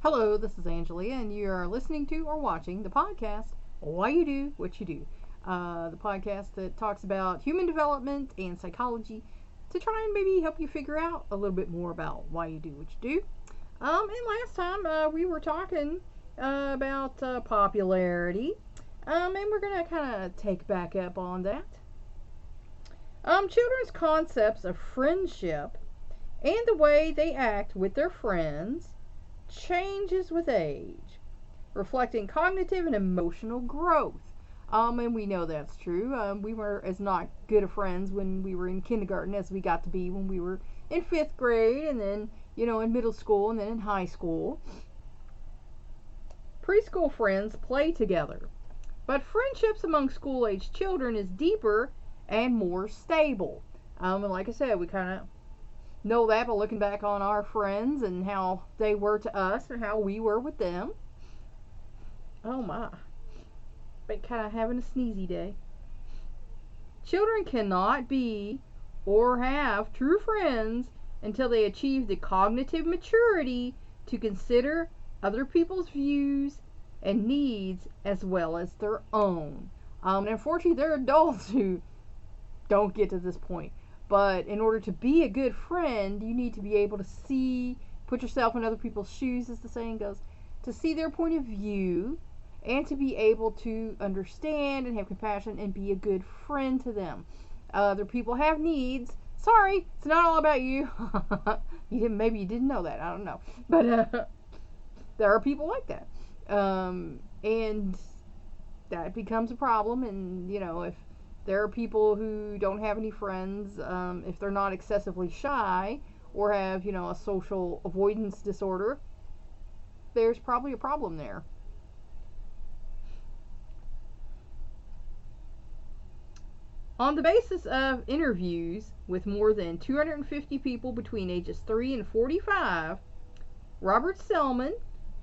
Hello, this is Angelia, and you are listening to or watching the podcast Why You Do What You Do. The podcast that talks about human development and psychology to try and maybe help you figure out a little bit more about why you do what you do. And last time we were talking about popularity, and we're going to kind of take back up on that. Children's concepts of friendship and the way they act with their friends changes with age, reflecting cognitive and emotional growth. And we know that's true. We were as not good of friends when we were in kindergarten as we got to be when we were in fifth grade, and then, in middle school, and then in high school. Preschool friends play together, but friendships among school age children is deeper and more stable. And like I said, we kind of know that by looking back on our friends and how they were to us and how we were with them. Oh my. Been kind of having a sneezy day. Children cannot be or have true friends until they achieve the cognitive maturity to consider other people's views and needs as well as their own. And unfortunately, there are adults who don't get to this point. But in order to be a good friend, you need to be able to put yourself in other people's shoes, as the saying goes, to see their point of view, and to be able to understand and have compassion and be a good friend to them. Other people have needs. Sorry, it's not all about you. Maybe you didn't know that. I don't know. But there are people like that. And that becomes a problem. And, if there are people who don't have any friends, if they're not excessively shy or have, a social avoidance disorder, there's probably a problem there. On the basis of interviews with more than 250 people between ages 3 and 45, Robert Selman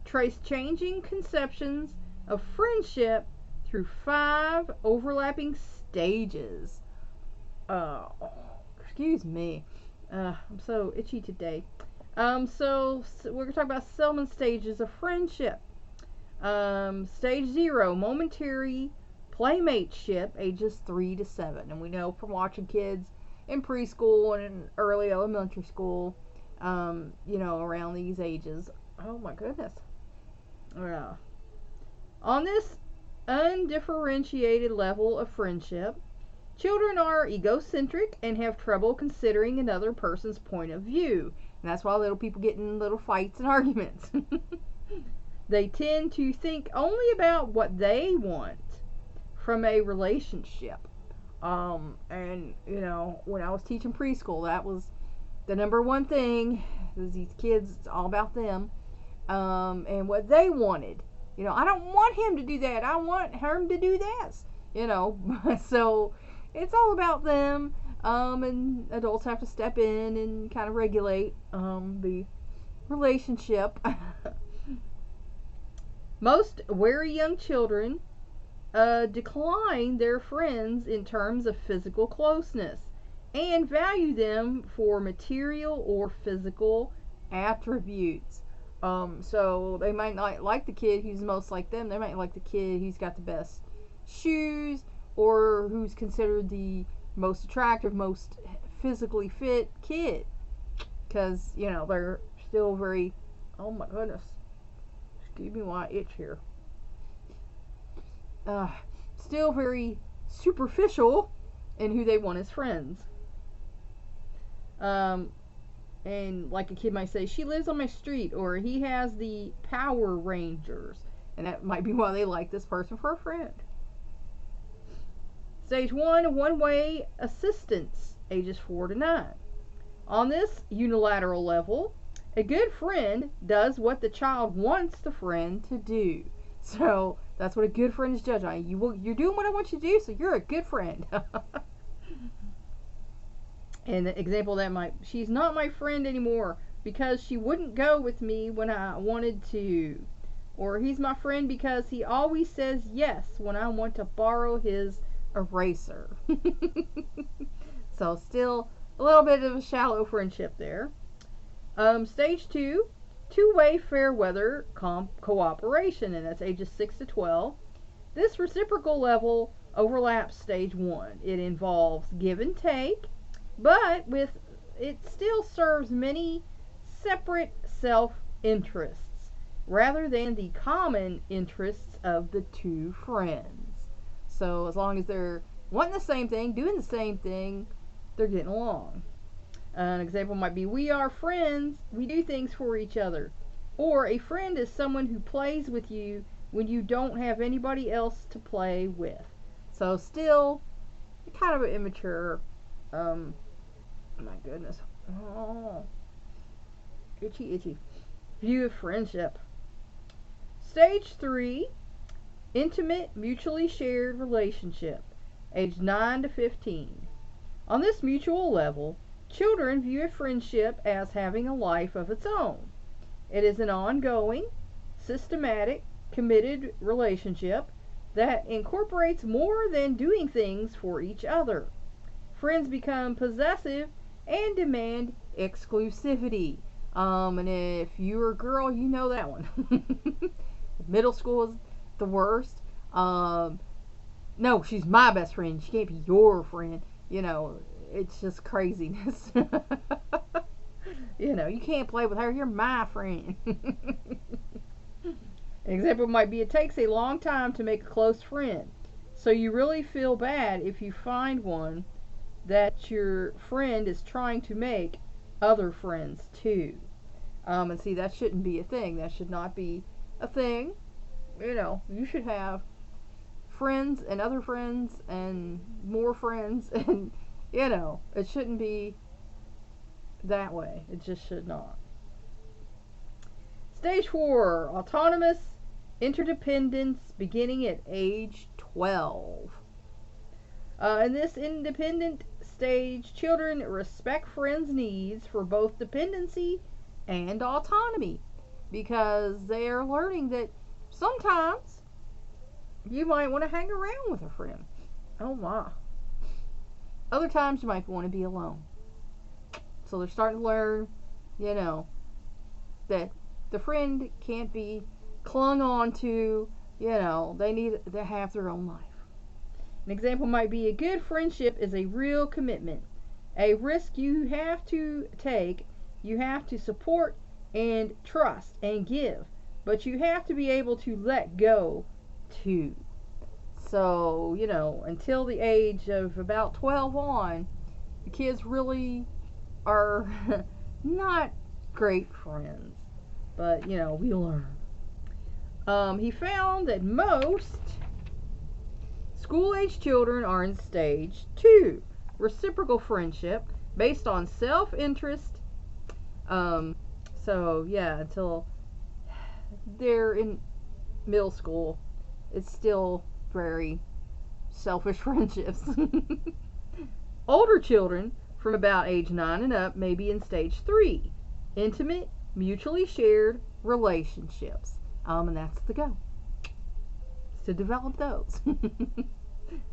traced changing conceptions of friendship through 5 overlapping stages. Excuse me. I'm so itchy today. So we're going to talk about Selman's stages of friendship. Stage 0, momentary playmateship, ages 3 to 7. And we know from watching kids in preschool and in early elementary school, around these ages. Oh my goodness. On this undifferentiated level of friendship, children are egocentric and have trouble considering another person's point of view. And that's why little people get in little fights and arguments. They tend to think only about what they want from a relationship. And, when I was teaching preschool, that was the number one thing. Is these kids, it's all about them. And what they wanted. I don't want him to do that. I want him to do this. So it's all about them. And adults have to step in and kind of regulate the relationship. Most wary young children decline their friends in terms of physical closeness and value them for material or physical attributes. So they might not like the kid who's most like them. They might like the kid who's got the best shoes, or who's considered the most attractive, most physically fit kid. Because, they're still very, oh my goodness. Excuse me while I itch here. Still very superficial in who they want as friends. And like a kid might say, she lives on my street, or he has the Power Rangers. And that might be why they like this person for a friend. Stage 1, one-way assistance, ages 4 to 9. On this unilateral level, a good friend does what the child wants the friend to do. So that's what a good friend is judged on. You're doing what I want you to do, so you're a good friend. And the example that she's not my friend anymore because she wouldn't go with me when I wanted to. Or he's my friend because he always says yes when I want to borrow his eraser. So still a little bit of a shallow friendship there. Stage 2, two-way fair weather cooperation, and that's ages 6 to 12. This reciprocal level overlaps stage 1. It involves give and take, but with it still serves many separate self-interests rather than the common interests of the two friends. So as long as they're wanting the same thing, doing the same thing, they're getting along. An example might be, we are friends, we do things for each other. Or a friend is someone who plays with you when you don't have anybody else to play with. So still kind of an immature, my goodness, oh, itchy, view of friendship. Stage 3, intimate, mutually shared relationship, age 9 to 15. On this mutual level, children view a friendship as having a life of its own. It is an ongoing, systematic, committed relationship that incorporates more than doing things for each other. Friends become possessive and demand exclusivity. And if you're a girl, you know that one. Middle school is the worst. No, she's my best friend. She can't be your friend. You know, it's just craziness. You know, you can't play with her. You're my friend. An example might be, it takes a long time to make a close friend. So you really feel bad if you find one that your friend is trying to make other friends too. And see, that shouldn't be a thing. That should not be a thing. You know, you should have friends and other friends and more friends, and you know, it shouldn't be that way. It just should not. Stage 4, autonomous interdependence, beginning at age 12. In this independent stage, children respect friends' needs for both dependency and autonomy, because they are learning that sometimes you might want to hang around with a friend. Oh my. Other times you might want to be alone. So they're starting to learn, you know, that the friend can't be clung on to, you know, they need to have their own life. An example might be, a good friendship is a real commitment, a risk you have to take, you have to support and trust and give, but you have to be able to let go too. So, you know, until the age of about 12 on, the kids really are not great friends. But, you know, we learn. He found that most school-age children are in stage 2, reciprocal friendship, based on self-interest. So, yeah, until they're in middle school, it's still very selfish friendships. Older children from about age 9 and up may be in stage 3, intimate, mutually shared relationships. And that's the goal. It's to develop those.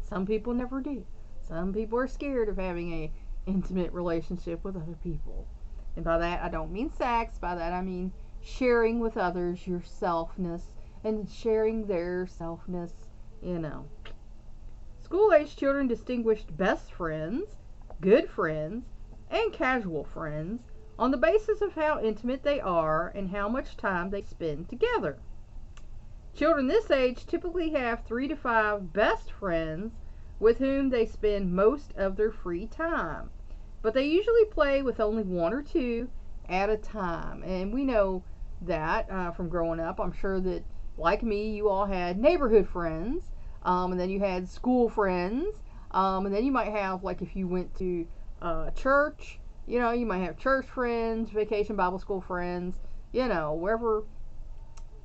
Some people never do. Some people are scared of having a intimate relationship with other people. And by that I don't mean sex. By that I mean sharing with others your selfness and sharing their selfness, you know. School-age children distinguished best friends, good friends, and casual friends on the basis of how intimate they are and how much time they spend together. Children this age typically have 3 to 5 best friends with whom they spend most of their free time, but they usually play with only 1 or 2 at a time. And we know that from growing up. I'm sure that, like me, you all had neighborhood friends, and then you had school friends, and then you might have, like, if you went to church, you know, you might have church friends, vacation Bible school friends, you know, wherever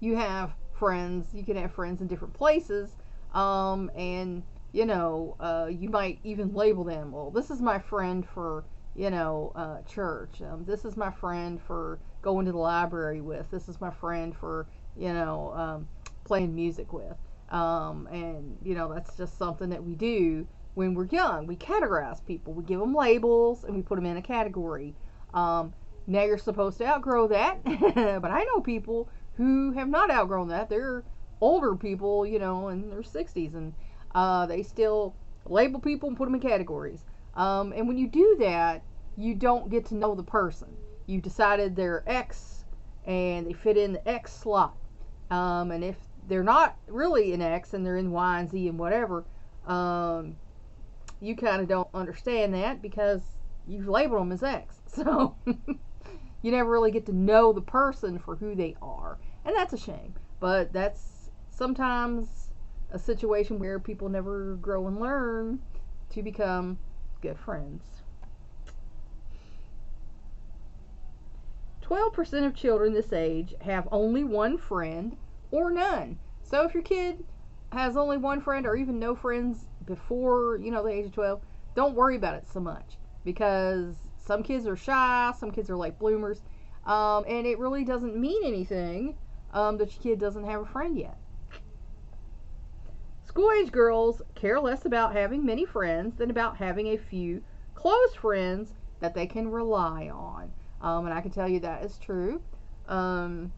you have friends, you can have friends in different places, and, you know, you might even label them. Well, this is my friend for, you know, church. This is my friend for going to the library with. This is my friend for, you know, playing music with. And, you know, that's just something that we do when we're young. We categorize people. We give them labels and we put them in a category. Now you're supposed to outgrow that, but I know people who have not outgrown that. They're older people, in their 60s, and they still label people and put them in categories. And when you do that, you don't get to know the person. You've decided they're X, and they fit in the X slot. And if they're not really an X, and they're in Y and Z and whatever, you kind of don't understand that because you've labeled them as X. So you never really get to know the person for who they are. And that's a shame. But that's sometimes a situation where people never grow and learn to become good friends. 12% of children this age have only one friend or none. So if your kid has only one friend or even no friends before, the age of 12, don't worry about it so much, because some kids are shy, some kids are like bloomers, and it really doesn't mean anything that your kid doesn't have a friend yet. School-age girls care less about having many friends than about having a few close friends that they can rely on. And I can tell you that is true. I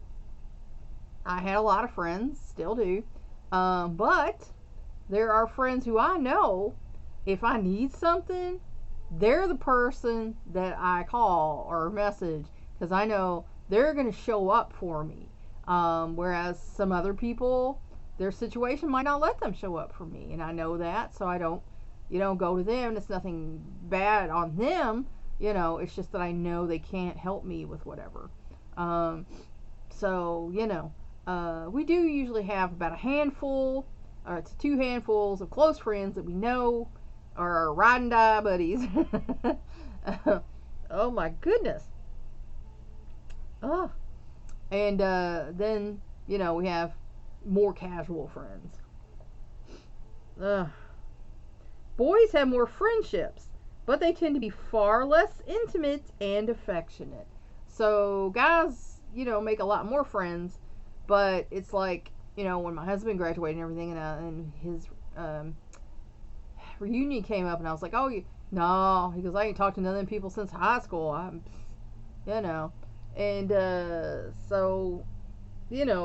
had a lot of friends, still do. But there are friends who I know, if I need something, they're the person that I call or message, because I know they're going to show up for me. Whereas some other people, their situation might not let them show up for me, and I know that, so I don't, go to them. It's nothing bad on them, it's just that I know they can't help me with whatever. We do usually have about a handful, or it's 2 handfuls of close friends that we know are our ride and die buddies. Oh my goodness. Oh. And then, we have more casual friends. Boys have more friendships, but they tend to be far less intimate and affectionate. So guys, make a lot more friends, but it's like, when my husband graduated and everything, and his reunion came up, and I was like, no, he goes, I ain't talked to none of them people since high school. And so,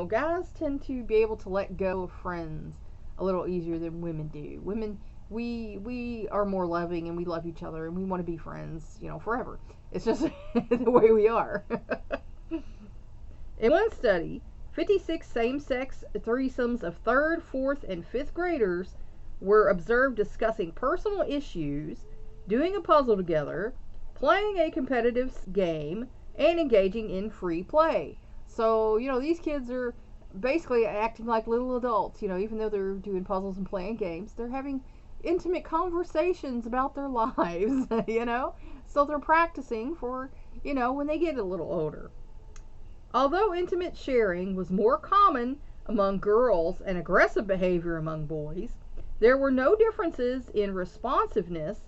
guys tend to be able to let go of friends a little easier than women do. Women, we are more loving, and we love each other, and we want to be friends, forever. It's just the way we are. In one study, 56 same-sex threesomes of 3rd, 4th, and 5th graders were observed discussing personal issues, doing a puzzle together, playing a competitive game, and engaging in free play. So, these kids are basically acting like little adults, even though they're doing puzzles and playing games. They're having intimate conversations about their lives, So they're practicing for, when they get a little older. Although intimate sharing was more common among girls and aggressive behavior among boys, there were no differences in responsiveness,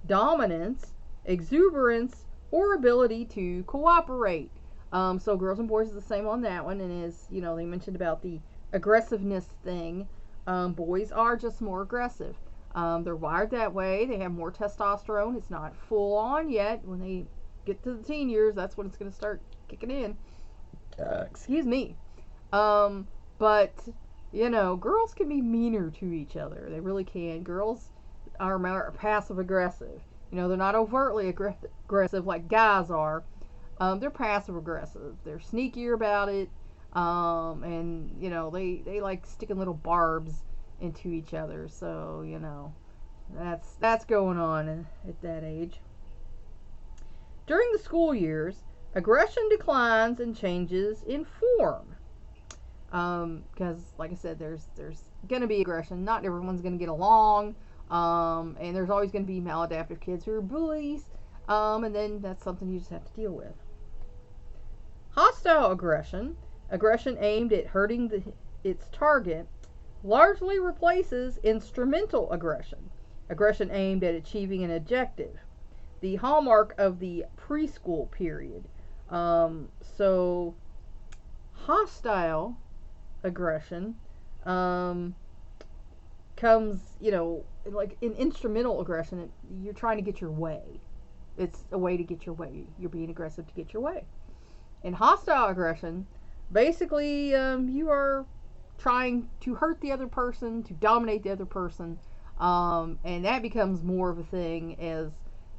dominance, exuberance, or ability to cooperate. So girls and boys are the same on that one. And as they mentioned about the aggressiveness thing, boys are just more aggressive. They're wired that way. They have more testosterone. It's not full on yet. When they get to the teen years, that's when it's going to start kicking in. Excuse me. But girls can be meaner to each other. They really can. Girls are more passive aggressive. They're not overtly aggressive like guys are. They're passive aggressive. They're sneakier about it. And they like sticking little barbs into each other. So that's going on at that age. During the school years, aggression declines and changes in form. Because, like I said, there's going to be aggression. Not everyone's going to get along. And there's always going to be maladaptive kids who are bullies. And then that's something you just have to deal with. Hostile aggression aimed at hurting its target, largely replaces instrumental aggression aimed at achieving an objective, the hallmark of the preschool period. So hostile aggression comes, like in instrumental aggression, you're trying to get your way. It's a way to get your way. You're being aggressive to get your way. In hostile aggression, basically, you are trying to hurt the other person, to dominate the other person, and that becomes more of a thing as,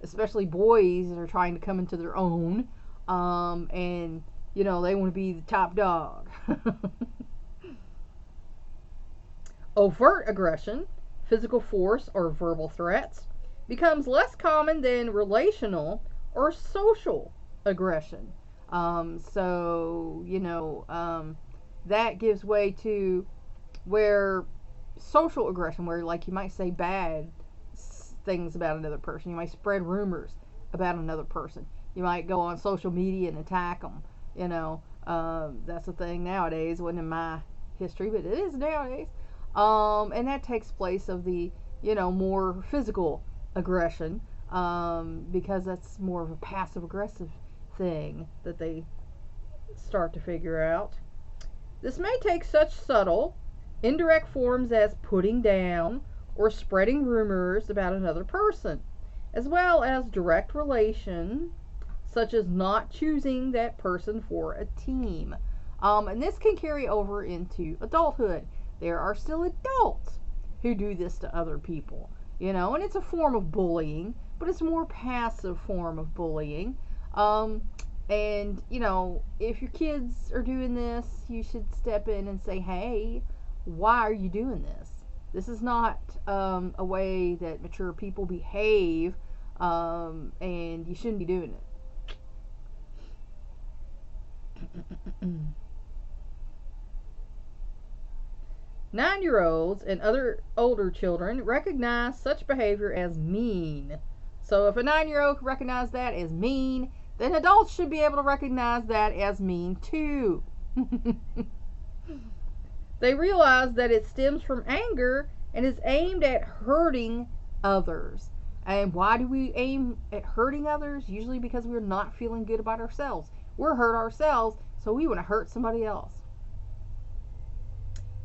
especially boys are trying to come into their own, and they want to be the top dog. Overt aggression, physical force or verbal threats, becomes less common than relational or social aggression. That gives way to where social aggression, where like you might say bad things about another person, you might spread rumors about another person, you might go on social media and attack them. That's a thing nowadays. Wasn't in my history, but it is nowadays. And that takes place of the more physical aggression, because that's more of a passive aggressive thing that they start to figure out. This may take such subtle, indirect forms as putting down or spreading rumors about another person, as well as direct relation, such as not choosing that person for a team. And this can carry over into adulthood. There are still adults who do this to other people, and it's a form of bullying, but it's a more passive form of bullying. And if your kids are doing this, you should step in and say, hey, why are you doing this? This is not a way that mature people behave, and you shouldn't be doing it. 9-year-olds and other older children recognize such behavior as mean. So if a 9-year-old can recognize that as mean, then adults should be able to recognize that as mean too. They realize that it stems from anger and is aimed at hurting others. And why do we aim at hurting others? Usually because we're not feeling good about ourselves. We're hurt ourselves, so we want to hurt somebody else.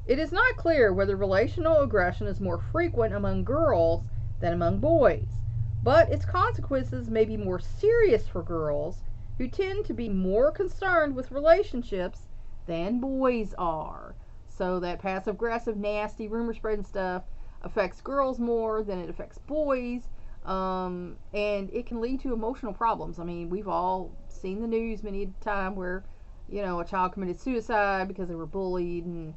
It is not clear whether relational aggression is more frequent among girls than among boys, but its consequences may be more serious for girls, who tend to be more concerned with relationships than boys are. So that passive aggressive, nasty, rumor spreading stuff affects girls more than it affects boys, and it can lead to emotional problems. I mean, we've all seen the news many a time where a child committed suicide because they were bullied, and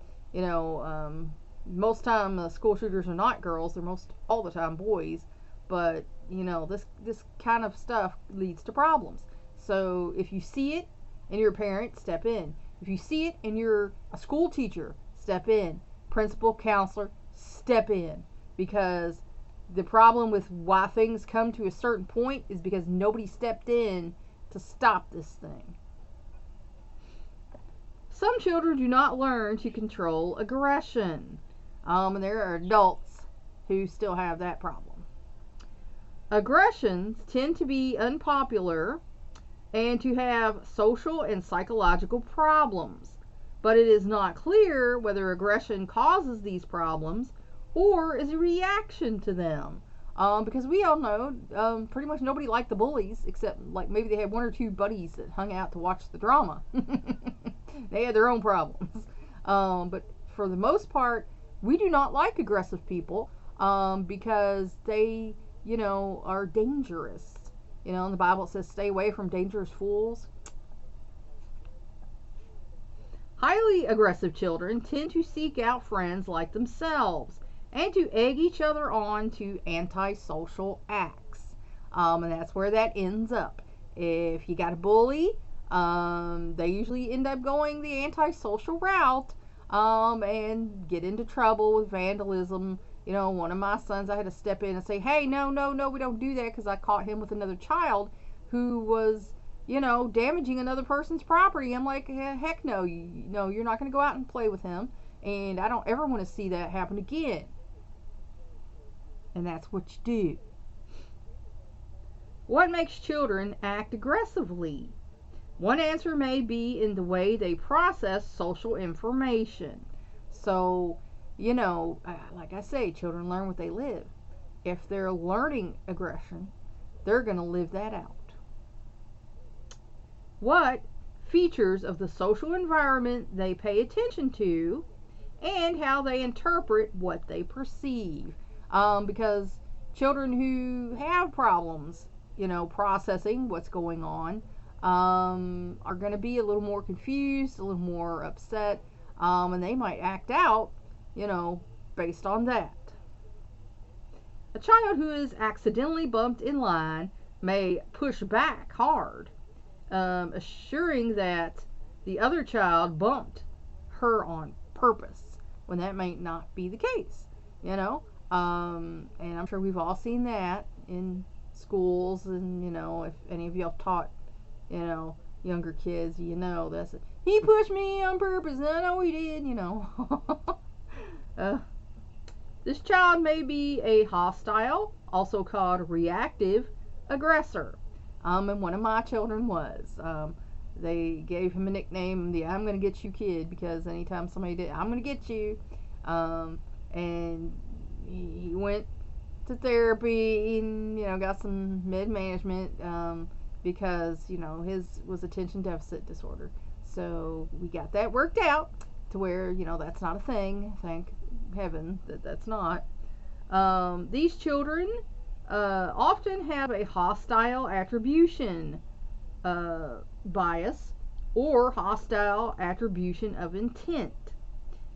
most time school shooters are not girls, they're most all the time boys. But this kind of stuff leads to problems. So if you see it and you're a parent, step in. If you see it and you're a school teacher, step in. Principal, counselor, step in. Because the problem with why things come to a certain point is because nobody stepped in to stop this thing. Some children do not learn to control aggression. And there are adults who still have that problem. Aggressions tend to be unpopular and to have social and psychological problems, but it is not clear whether aggression causes these problems or is a reaction to them. Because we all know pretty much nobody liked the bullies, except like maybe they had one or two buddies that hung out to watch the drama. They had their own problems. But for the most part, we do not like aggressive people because they are dangerous. In the Bible it says stay away from dangerous fools. Highly aggressive children tend to seek out friends like themselves and to egg each other on to antisocial acts. And that's where that ends up. If you got a bully, they usually end up going the antisocial route, and get into trouble with vandalism. One of my sons, I had to step in and say, hey, no, we don't do that, because I caught him with another child who was, damaging another person's property. I'm like, heck no, you're not going to go out and play with him, and I don't ever want to see that happen again. And that's what you do. What makes children act aggressively? One answer may be in the way they process social information. So, like I say, children learn what they live. If they're learning aggression, they're going to live that out. What features of the social environment they pay attention to, and how they interpret what they perceive. Because children who have problems, processing what's going on, are going to be a little more confused, a little more upset, and they might act out, based on that. A child who is accidentally bumped in line may push back hard, assuring that the other child bumped her on purpose, when that may not be the case, and I'm sure we've all seen that in schools, and if any of you have taught younger kids, that's it. He pushed me on purpose, and I know he did, This child may be a hostile, also called reactive, aggressor. And one of my children was. They gave him a nickname, the I'm going to get you kid, because anytime somebody did, I'm going to get you. And he went to therapy and, got some med management, because, his was attention deficit disorder. So we got that worked out to where, that's not a thing. Thank heaven that that's not. These children often have a hostile attribution bias or hostile attribution of intent.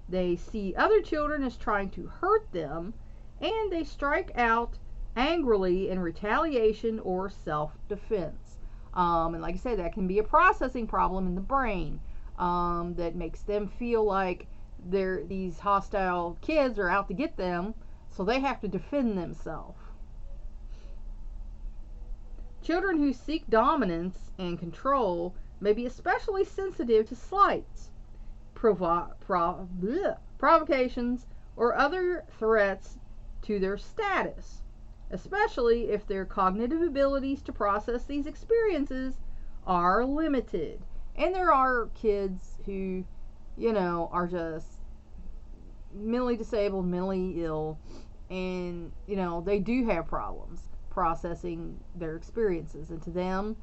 They see other children as trying to hurt them, and they strike out angrily in retaliation or self-defense. And like I said, that can be a processing problem in the brain, that makes them feel like these hostile kids are out to get them, so they have to defend themselves. Children who seek dominance and control may be especially sensitive to slights, provocations, or other threats to their status, especially if their cognitive abilities to process these experiences are limited. And there are kids who, are just mentally disabled, mentally ill, and, they do have problems processing their experiences. And to them,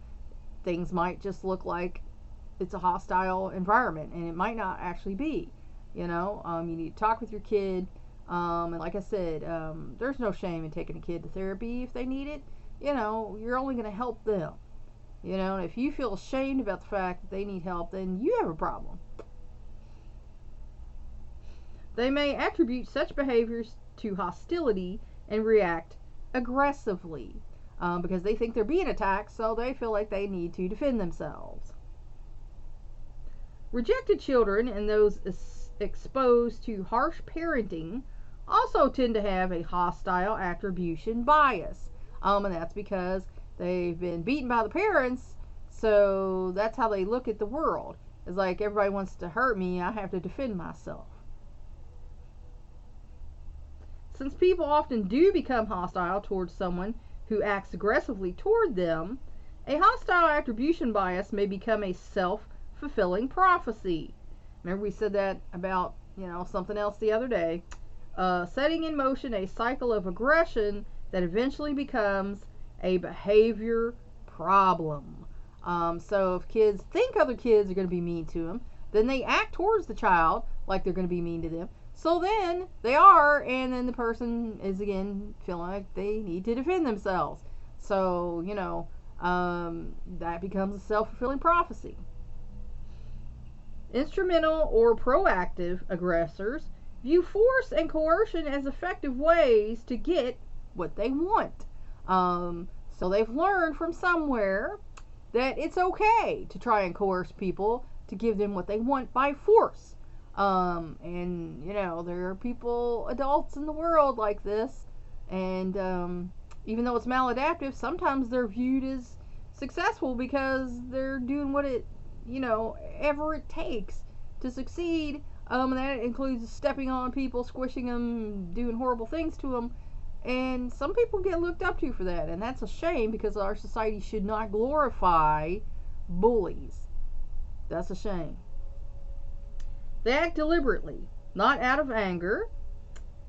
things might just look like it's a hostile environment, and it might not actually be. You need to talk with your kid. And like I said, there's no shame in taking a kid to therapy if they need it. You're only going to help them. And if you feel ashamed about the fact that they need help, then you have a problem. They may attribute such behaviors to hostility and react aggressively, because they think they're being attacked, so they feel like they need to defend themselves. Rejected children and those exposed to harsh parenting also tend to have a hostile attribution bias, and that's because they've been beaten by the parents, so that's how they look at the world. It's like, everybody wants to hurt me, I have to defend myself. Since people often do become hostile towards someone who acts aggressively toward them, a hostile attribution bias may become a self-fulfilling prophecy. Remember we said that about, something else the other day. Setting in motion a cycle of aggression that eventually becomes a behavior problem. So if kids think other kids are going to be mean to them, then they act towards the child like they're going to be mean to them. So then they are, and then the person is again feeling like they need to defend themselves. So, that becomes a self-fulfilling prophecy. Instrumental or proactive aggressors view force and coercion as effective ways to get what they want. So they've learned from somewhere that it's okay to try and coerce people to give them what they want by force. And there are people, adults in the world like this, and even though it's maladaptive, sometimes they're viewed as successful because they're doing what ever it takes to succeed, and that includes stepping on people, squishing them, doing horrible things to them. And some people get looked up to for that, and that's a shame, because our society should not glorify bullies. That's a shame. They act deliberately, not out of anger.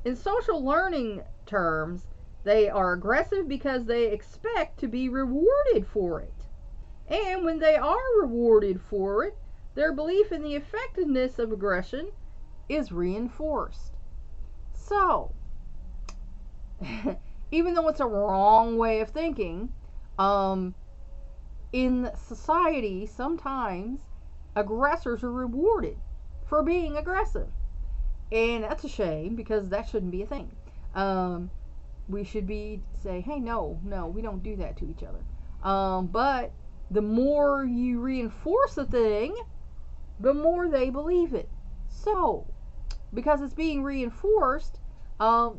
In social learning terms, They are aggressive because they expect to be rewarded for it. And when they are rewarded for it, their belief in the effectiveness of aggression is reinforced. So, even though it's a wrong way of thinking, in society, sometimes aggressors are rewarded for being aggressive. And that's a shame, because that shouldn't be a thing. We should say, hey, no, we don't do that to each other. But the more you reinforce a thing, the more they believe it. So, because it's being reinforced,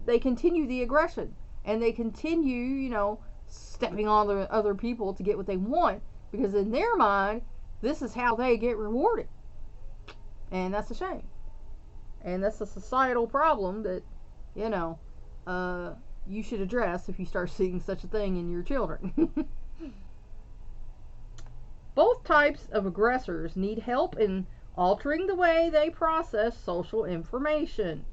they continue the aggression, and they continue, stepping on the other people to get what they want, because in their mind, this is how they get rewarded. And that's a shame. And that's a societal problem that, you should address if you start seeing such a thing in your children. Both types of aggressors need help in altering the way they process social information,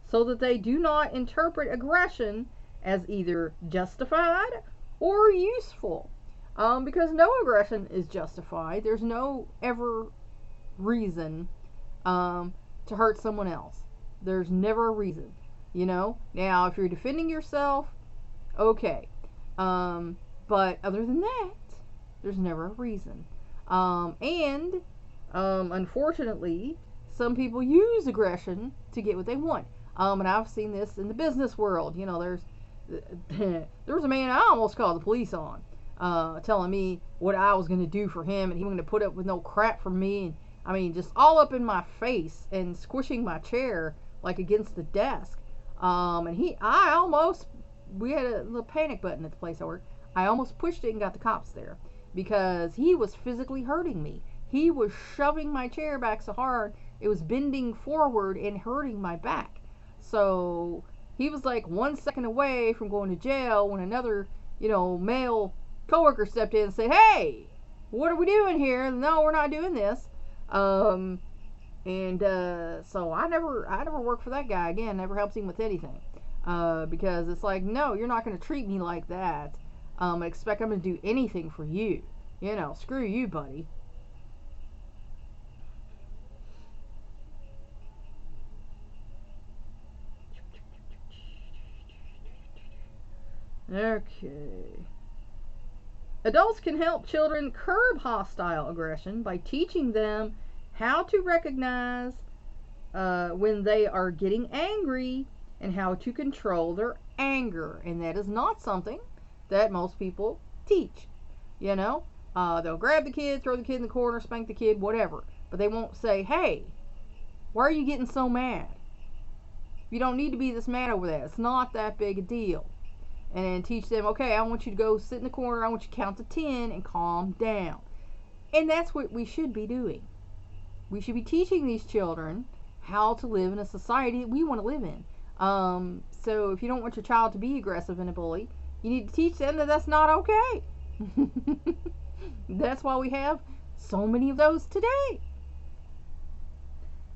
so that they do not interpret aggression as either justified or useful. Because no aggression is justified. There's no ever reason to hurt someone else. There's never a reason. Now, if you're defending yourself, okay. But other than that, there's never a reason. Unfortunately, some people use aggression to get what they want. And I've seen this in the business world. There was a man I almost called the police on, telling me what I was going to do for him, and he wasn't going to put up with no crap from me. And just all up in my face and squishing my chair like against the desk. We had a little panic button at the place I worked. I almost pushed it and got the cops there, because he was physically hurting me. He was shoving my chair back so hard, it was bending forward and hurting my back. So he was like 1 second away from going to jail when another, male coworker stepped in and said, "Hey, what are we doing here? No, we're not doing this." So I never worked for that guy again. Never helped him with anything, because it's like, no, you're not going to treat me like that. Expect I'm going to do anything for you. Screw you, buddy. Okay. Adults can help children curb hostile aggression by teaching them how to recognize when they are getting angry and how to control their anger. And that is not something that most people teach. They'll grab the kid, throw the kid in the corner, spank the kid, whatever. But they won't say, "Hey, why are you getting so mad? You don't need to be this mad over that. It's not that big a deal." And then teach them, okay, I want you to go sit in the corner, I want you to count to 10 and calm down. And that's what we should be doing. We should be teaching these children how to live in a society that we want to live in. So if you don't want your child to be aggressive and a bully, you need to teach them that that's not okay. That's why we have so many of those today.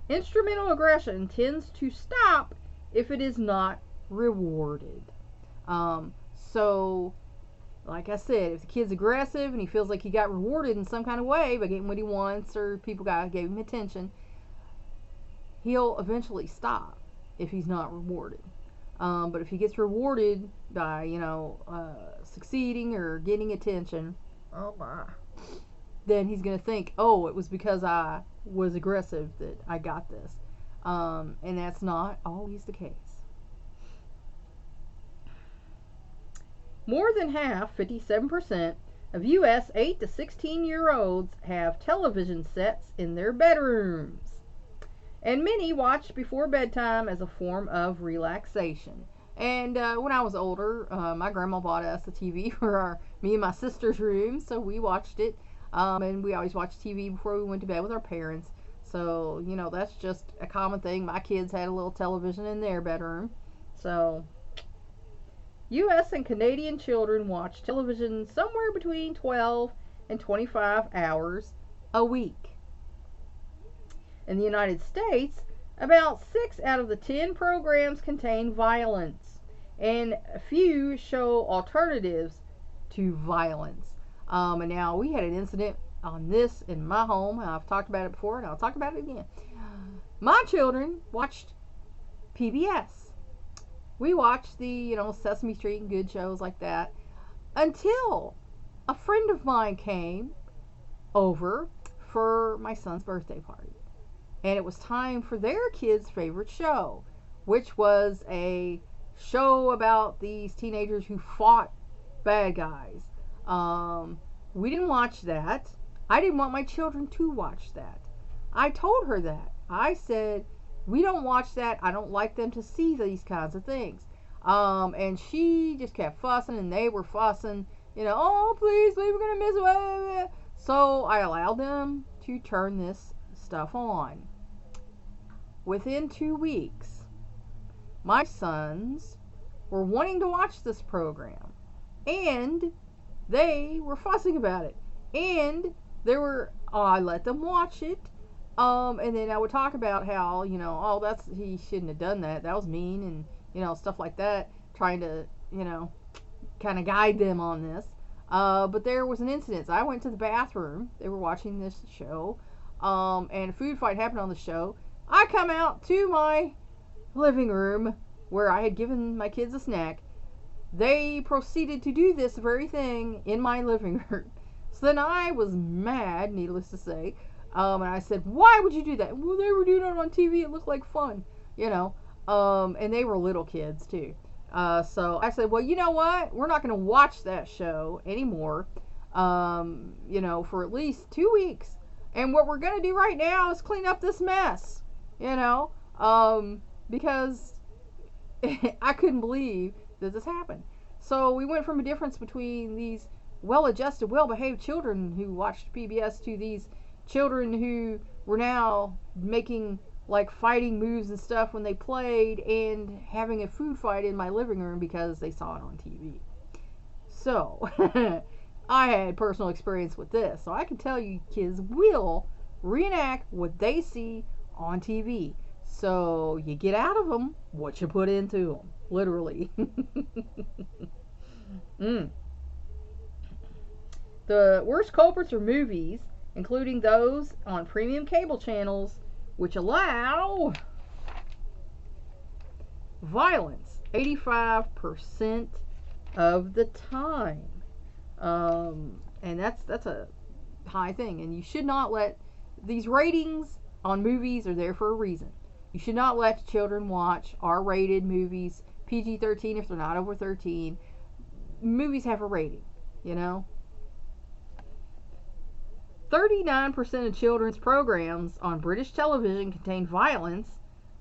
Instrumental aggression tends to stop if it is not rewarded. So, like I said, if the kid's aggressive and he feels like he got rewarded in some kind of way by getting what he wants, or people gave him attention, he'll eventually stop if he's not rewarded. But if he gets rewarded by, succeeding or getting attention, oh my, then he's going to think, oh, it was because I was aggressive that I got this. And that's not always the case. More than half, 57%, of U.S. 8 to 16-year-olds have television sets in their bedrooms. And many watch before bedtime as a form of relaxation. And when I was older, my grandma bought us a TV for me and my sister's room, so we watched it. And we always watched TV before we went to bed with our parents. So, that's just a common thing. My kids had a little television in their bedroom. So, U.S. and Canadian children watch television somewhere between 12 and 25 hours a week. In the United States, about 6 out of the 10 programs contain violence, and few show alternatives to violence. And now we had an incident on this in my home. I've talked about it before, and I'll talk about it again. My children watched PBS. We watched the, Sesame Street and good shows like that until a friend of mine came over for my son's birthday party. And it was time for their kids' favorite show, which was a show about these teenagers who fought bad guys. We didn't watch that. I didn't want my children to watch that. I told her that. I said, we don't watch that. I don't like them to see these kinds of things. And she just kept fussing, and they were fussing. Oh, please, we're going to miss it. So I allowed them to turn this stuff on. Within 2 weeks, my sons were wanting to watch this program, and they were fussing about it, and I let them watch it, and then I would talk about how, he shouldn't have done that, that was mean, and, stuff like that, trying to, kind of guide them on this. But there was an incident. I went to the bathroom. They were watching this show, and a food fight happened on the show. I come out to my living room where I had given my kids a snack. They proceeded to do this very thing in my living room. So then I was mad, needless to say, and I said, "Why would you do that?" "Well, they were doing it on TV. It looked like fun, and they were little kids too. So I said, well, you know what? We're not going to watch that show anymore, for at least 2 weeks. And what we're going to do right now is clean up this mess, because I couldn't believe that this happened. So we went from a difference between these well-adjusted, well-behaved children who watched PBS to these children who were now making like fighting moves and stuff when they played, and having a food fight in my living room because they saw it on TV. So I had personal experience with this, so I can tell you kids will reenact what they see on TV. So you get out of them what you put into them, literally. The worst culprits are movies, including those on premium cable channels, which allow violence 85% of the time. And that's a high thing. And you should not let these ratings on movies are there for a reason. You should not let children watch R-rated movies, PG-13 if they're not over 13. Movies have a rating, 39% of children's programs on British television contain violence,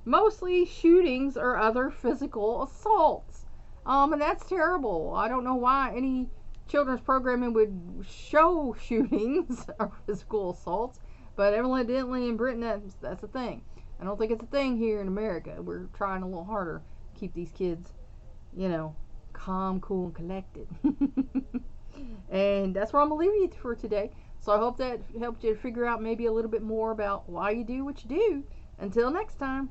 mostly shootings or other physical assaults. And that's terrible. I don't know why any children's programming would show shootings or physical assaults, but evidently in Britain that's a thing. I don't think it's a thing here in America. We're trying a little harder to keep these kids, calm, cool, and collected. And that's where I'm going to leave you for today. So I hope that helped you to figure out maybe a little bit more about why you do what you do. Until next time.